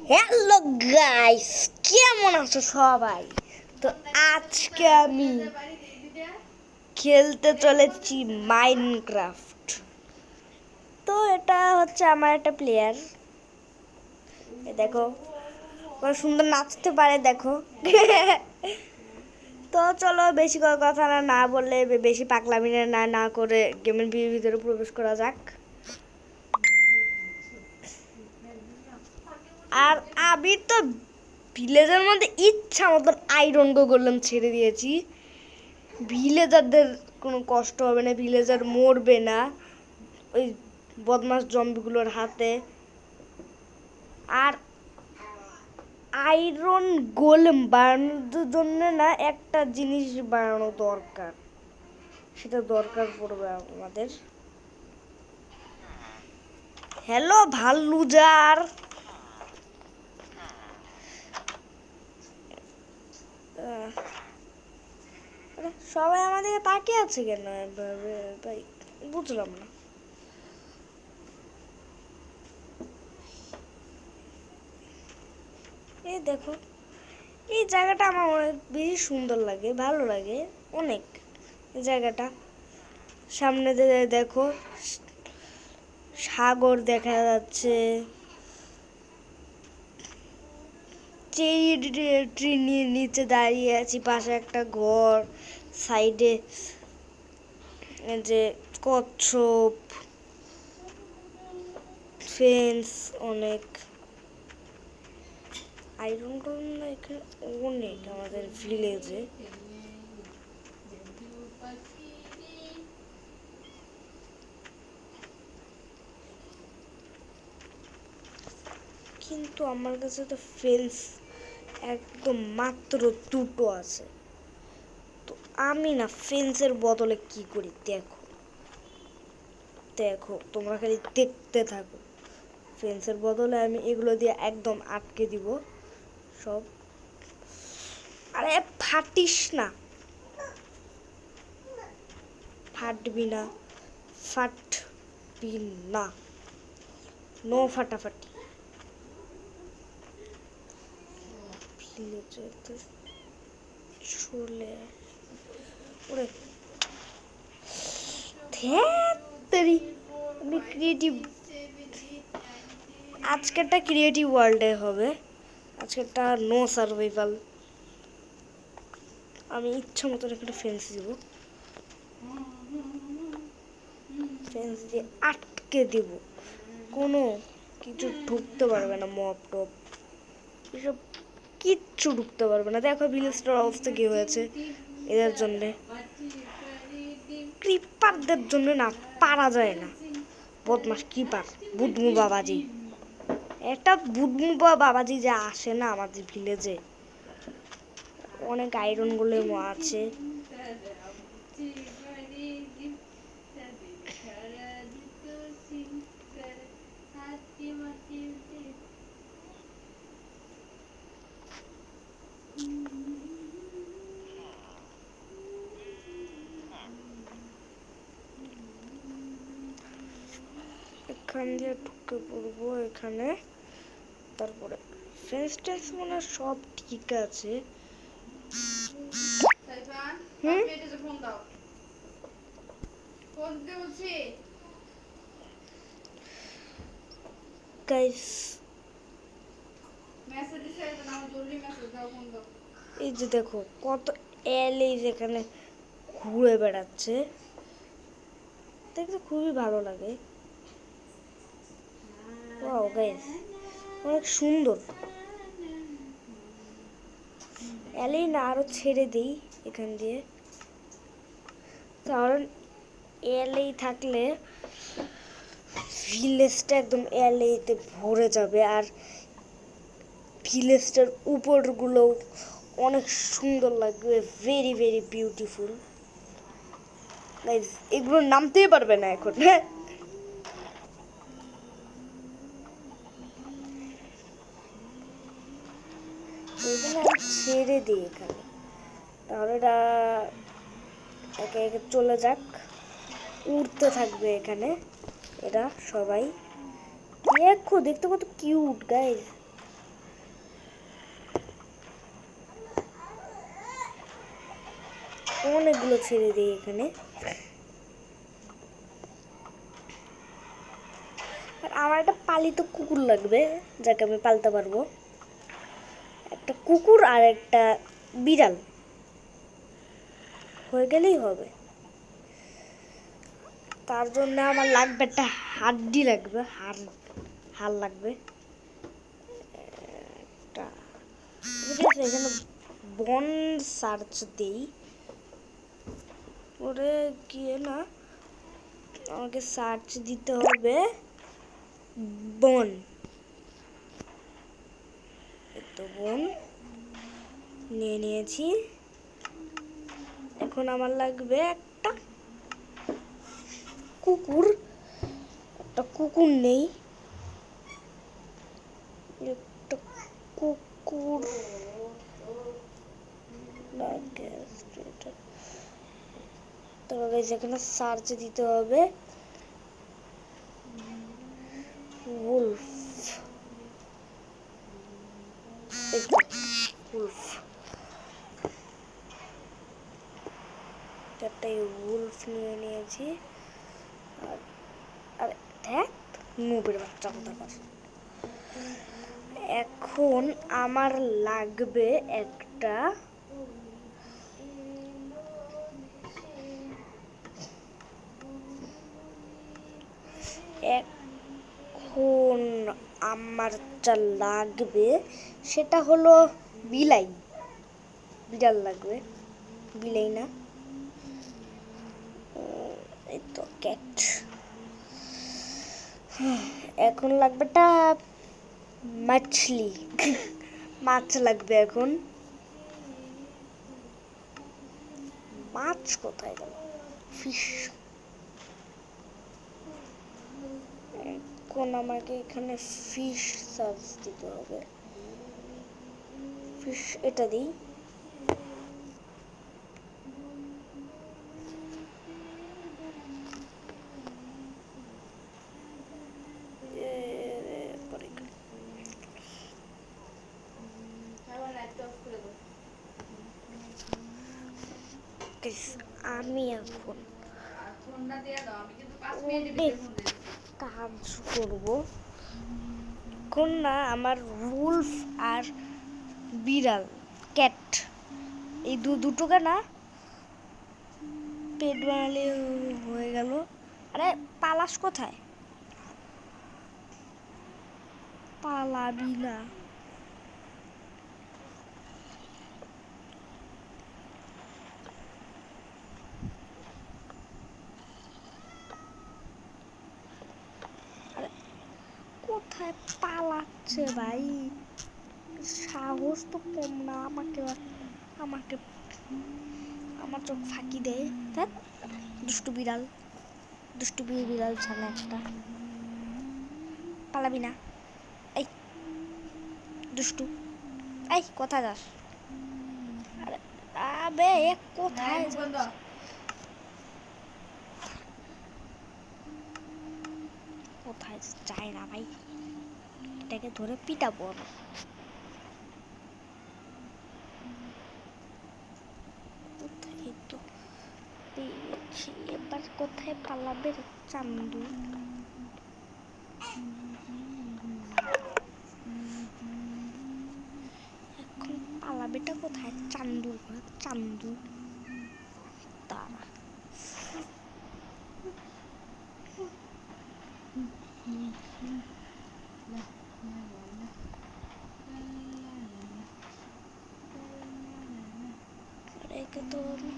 Hello guys, কেমন আছো সবাই? তো আজকে আমি খেলতে চলেছি মাইনক্রাফট। তো এটা হচ্ছে আমার একটা প্লেয়ার, দেখো কত সুন্দর নাচতে পারে দেখো। তো চলো বেশি কথা না বললে, বেশি পাগলামি না করে গেমের ভিতরে প্রবেশ করা যাক। আর আমি তো ভিলেজের মধ্যে ইচ্ছা মতন আয়রন গোলেম ছেড়ে দিয়েছি। ভিলেজারদের কোনো কষ্ট হবে না, ভিলেজার মরবে না ওই বদমাস জম্বিগুলোর হাতে। আর আয়রন গোলেম বানানোর জন্য না একটা জিনিস বানানো দরকার, সেটা দরকার পড়বে আমাদের। হ্যালো ভাল্লুজার, সবাই আমাদেরকে তাকিয়ে আছে কেন ভাই, বুঝলাম না। এই দেখো, এই জায়গাটা আমার অনেক বেশি সুন্দর লাগে, ভালো লাগে অনেক। এই জায়গাটা সামনে দেখো সাগর দেখা যাচ্ছে, ট্রি নিচে দাঁড়িয়ে আছি, পাশে একটা ঘর, সাইডে যে কচ্ছপ, ফেন্স, অনেক আয়রন গোলেম এখানে অনেক আমাদের ভিলেজে। কিন্তু আমার কাছে তো ফেন্স একদম মাত্র দুটো আছে। তো আমি না ফেন্সের বদলে কি করি দেখো, দেখো তোমরা খালি দেখতে থাকো। ফেন্সের বদলে আমি এগুলো দিয়ে একদম আটকে দিব সব। আরে ফাটিস না, ফাটবি না, ফাটবি না, নো ফাটাফাটি। চলে ওরে ধ্যাত্তেরি, আমি ক্রিয়েটিভ, আজকেরটা ক্রিয়েটিভ ওয়ার্ল্ডে হবে, আজকেরটা নো সার্ভাইভাল। আমি ইচ্ছা মতো একটা ফেন্স দিব, ফেন্স দিয়ে আটকে দিব, কোনো কিছু ঢুকতে পারবে না, মব টপ এসব কিচ্ছু ঢুকতে পারবে না। দেখো ভিলেজটার অবস্থা কি হয়েছে এদের জন্যে, ক্রিপারদের জন্য না পারা যায় না। বদমাস ক্রিপার, বুদমু বাবাজি, একটা বুদমু বাবাজি যে আসে না আমাদের ভিলেজে। অনেক আয়রন গোলেম আছে, এখান দিয়ে ঢুকে পড়বো এখানে। তারপরে ফেন্স টেন্স মনে সব ঠিক আছে। গাইস এই যে দেখো কত এলিজ যেখানে ঘুরে বেড়াচ্ছে, দেখতে খুবই ভালো লাগে। ওয়াও গাইস, অনেক সুন্দর। এলেই না আরো ছেড়ে দিই এখান দিয়ে, কারণ এলেই থাকলে ভিলেজটা একদম এলেইতে ভরে যাবে। আর ভিলেজটার উপরগুলো অনেক সুন্দর লাগবে, ভেরি ভেরি বিউটিফুল। এগুলো নামতেই পারবে না এখন। হ্যাঁ, ছেড়ে দিই এখানে, তাহলে এটা একে একে চলে যাক, উড়তে থাকবে এখানে এরা সবাই। দেখো দেখতে কত কিউট গাইস, অনেকগুলো ছেড়ে দিই এখানে। আর আমার একটা পালিত কুকুর লাগবে, যাকে আমি পালতে পারবো। একটা কুকুর আর একটা বিড়াল হয়ে গেলেই হবে। তার জন্য আমার লাগবে একটা হাড্ডি লাগবে, হাড় লাগবে একটা। এখানে বন সার্চ দেই, ওরে গিয়ে না আমাকে সার্চ দিতে হবে বন। তো বন নিয়ে নিয়েছি। এখন আমার লাগবে একটা কুকুর। একটা কুকুর নেই, একটা কুকুর লাগে। তবে যেখানে সার্চ দিতে হবে উলফ। উলফ একটা উলফ নিয়ে নিয়েছি। আর দেখ নোবের বাচ্চা কোথাকার। এখন আমার লাগবে একটা এখন আমার যা লাগবে সেটা হলো বিড়াল লাগবে। বিলাই না, এই তো ক্যাট। এখন লাগবেটা মাছলি। মাছ লাগবে এখন। মাছ কোথায় গেল? ফিশ। এখন আমাকে এখানে ফিশ সার্চ দিতে হবে। ফিশ এটা দিই। আমি এখন কাজ করব। এখন না আমার উলফ আর বিড়াল ক্যাট এই দুটোকে না পেট বানালে হয়ে গেল। আরে পালাস কোথায়? পালাবি না। কোথায় পালাচ্ছে ভাই? সাহস তো কম না। আমাকে আমাকে আমার চোখ ফাঁকি দেয়। দেখ দুষ্টু বিড়াল, দুষ্টু বিড়াল ছানা একটা। পালাবি না এই দুষ্টু। এই কোথায় যাস? আরে আবে কোথায় যাস? কোথায় যায় না ভাই, এটাকে ধরে পিটাবো আমি। কোথায় তো পেয়েছি, এবার কোথায় পালাবে চান্দু? এখন পালাবেটা কোথায়? চান্দুর ঘর, চান্দু। তারা একে তো আমি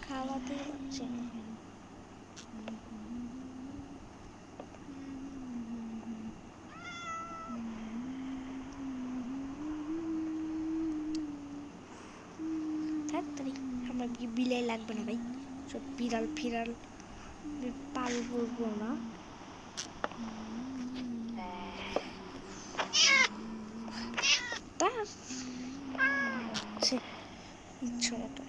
খাওয়াতে পারছি না। আমার বিলাই লাগবে না ভাই, সব বিড়াল ফিরাল পালবো না। ইচ্ছা মতো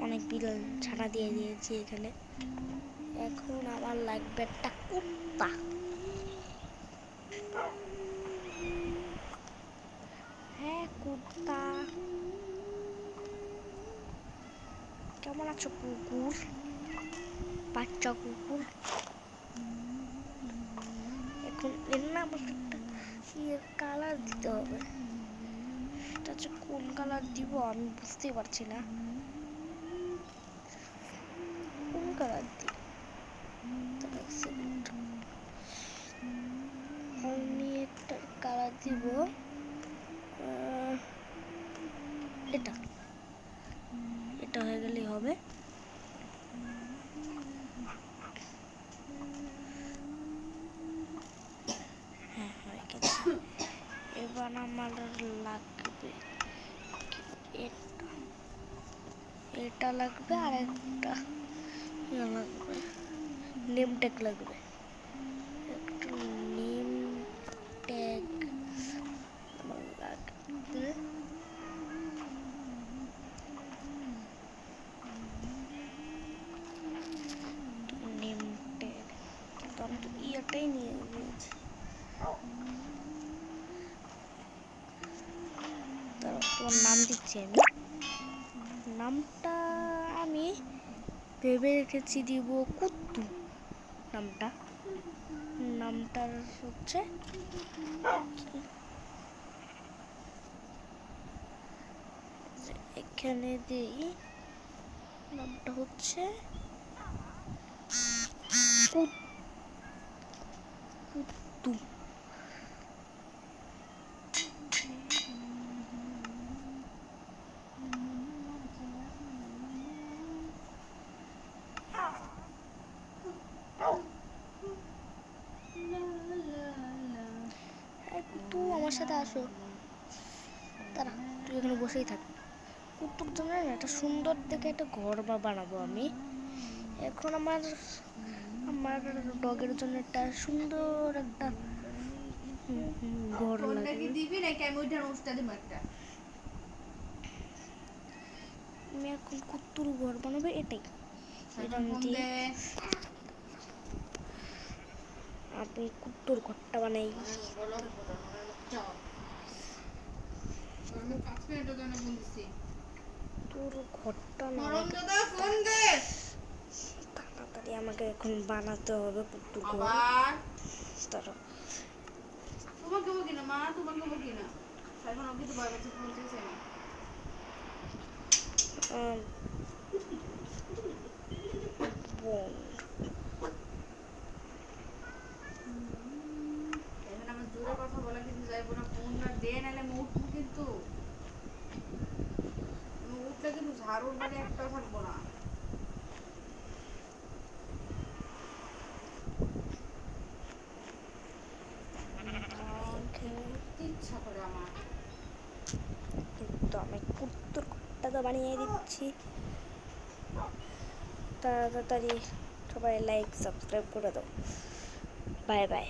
অনেক বিড়াল ছাড়া দিয়ে দিয়েছি এখানে। এখন আমার লাগবে একটা কুত্তা। হ্যাঁ কুত্তা, কেমন আছো কুকুর? বাচ্চা কুকুর। এখন এর না আমাকে একটা কালার দিতে হবে। এটা হচ্ছে কোন কালার দিব আমি বুঝতেই পারছি না। কোন কালার দিই? আমি একটা কালার দিব, এটা এটা হয়ে গেলেই হবে। হ্যাঁ হয়ে গেছে। এবার আমার লাগবে এটা, এটা লাগবে আর একটা লাগবে, নেম ট্যাগ লাগবে, একটা নেম ট্যাগ লাগবে। নেম ট্যাগ কিন্তু আমি তো ইয়াটাই নিয়ে নিয়েছি। তোমার নাম দিচ্ছি আমি। নামটা আমি ভেবে রেখেছি দিব কুত্তু। নামটা হচ্ছে এখানে দিই, নামটা হচ্ছে কুত্তু। কুত্তু আমার সাথে আসো, তারা তুই এখানে বসেই থাক। কুত্তুর জন্য না একটা সুন্দর দেখে একটা ঘর বানাবো আমি। এখন আমার আমার ডগের জন্য একটা সুন্দর একটা ঘর লাগবে। দিবি নাকি আমি ওইটার ওষুধটা দিব একটা? আমি এখন কুত্তুর ঘর বানাবো, এটাই আমি কুত্তুর ঘরটা বানাই। তোর ঘরটা না তাড়াতাড়ি আমাকে এখন বানাতে হবে কুত্তুর ঘর। তারা তোমাকে বকি না মা, তোমাকে বকি না, এখন ওকে তো বারবার ফোন দিয়েছে না। এখন আমার জোরে কথা বলা কিন্তু যাইব না, ফোনটা দে নাহলে আমি উঠবো কিন্তু, আমি উঠলে কিন্তু ঝাড়ুর বাড়ি একটাও থাকবো না। ইচ্ছা করে আমার কিন্তু আমি কুত্তুর ঘরটা তো বানিয়ে দিচ্ছি। তাড়াতাড়ি সবাই লাইক সাবস্ক্রাইব করে দাও। Bye bye.